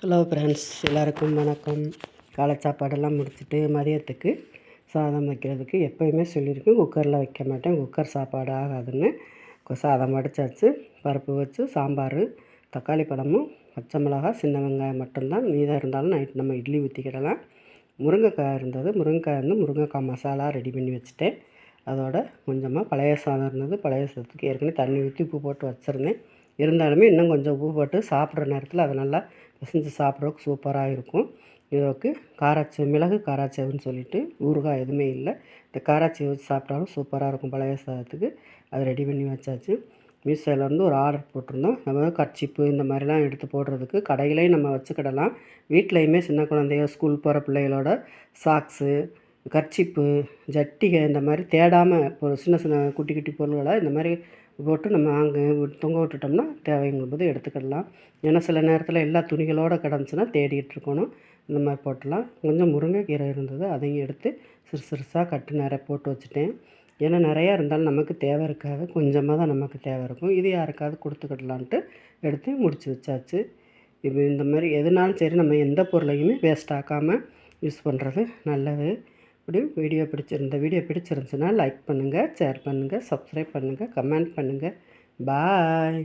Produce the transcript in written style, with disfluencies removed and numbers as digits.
Hello friends, எல்லாருக்கும் வணக்கம். காலை சாப்பாடெல்லாம் முடிச்சுட்டு மதியத்துக்கு சாதம் வைக்கிறதுக்கு எப்போயுமே சொல்லியிருக்கேன், குக்கரில் வைக்க மாட்டேன். குக்கர் சாப்பாடு ஆகாதுன்னு சாதம் வடித்தாச்சு. பருப்பு வச்சு சாம்பார், தக்காளி பழமும் பச்சை மிளகாய் சின்ன வெங்காயம் மட்டும்தான். மீதம் இருந்தாலும் நைட் நம்ம இட்லி ஊற்றிக்கிடலாம். முருங்கைக்காய் இருந்தது, முருங்கைக்காய் மசாலா ரெடி பண்ணி வச்சுட்டேன். அதோட கொஞ்சமாக பழைய சாதம் இருந்தது. பழைய சாதத்துக்கு ஏற்கனவே தண்ணி ஊற்றி உப்பு போட்டு வச்சுருந்தேன். இருந்தாலுமே இன்னும் கொஞ்சம் உப்பு போட்டு சாப்பிட்ற நேரத்தில் அதை நல்லா பிசைஞ்சு சாப்பிட்றதுக்கு சூப்பராக இருக்கும். இதுக்கு மிளகு காராச்சேவுன்னு சொல்லிட்டு ஊறுகாய் எதுவுமே இல்லை. இந்த காராச்சேவு வச்சு சாப்பிட்டாலும் சூப்பராக இருக்கும். பழைய சாதத்துக்கு அது ரெடி பண்ணி வச்சாச்சு. மீஷோலேருந்து ஒரு ஆர்டர் போட்டிருந்தோம். நம்ம கர்ச்சிப்பு இந்த மாதிரிலாம் எடுத்து போடுறதுக்கு கடையிலையும் நம்ம வச்சுக்கிடலாம். வீட்லேயுமே சின்ன குழந்தைய ஸ்கூல் போகிற பிள்ளைகளோட சாக்ஸு, கர்ச்சிப்பு, ஜட்டிகை இந்த மாதிரி தேடாமல் இப்போ சின்ன சின்ன குட்டி குட்டி பொருள்களை இந்த மாதிரி போட்டு நம்ம அங்கே தொங்க விட்டுட்டோம்னா தேவைங்கும்போது எடுத்துக்கிடலாம். ஏன்னா சில நேரத்தில் எல்லா துணிகளோடு கிடந்துச்சுன்னா தேடிகிட்டு இருக்கணும். இந்த மாதிரி போட்டலாம். கொஞ்சம் முருங்கைக்கீரை இருந்தது, அதையும் எடுத்து சிறுசாக கட்டு நிறைய போட்டு வச்சுட்டேன். ஏன்னா நிறையா இருந்தாலும் நமக்கு தேவை இருக்காது, கொஞ்சமாக தான் நமக்கு தேவை இருக்கும். இது யாருக்காவது கொடுத்துக்கிடலான்ட்டு எடுத்து முடித்து வச்சாச்சு. இது இந்த மாதிரி எதுனாலும் சரி, நம்ம எந்த பொருளையுமே வேஸ்ட் ஆக்காமல் யூஸ் பண்ணுறது நல்லது. இப்படி வீடியோ பிடிச்சிருந்துச்சுன்னா லைக் பண்ணுங்கள், ஷேர் பண்ணுங்கள், சப்ஸ்கிரைப் பண்ணுங்கள், கமெண்ட் பண்ணுங்கள். பாய்.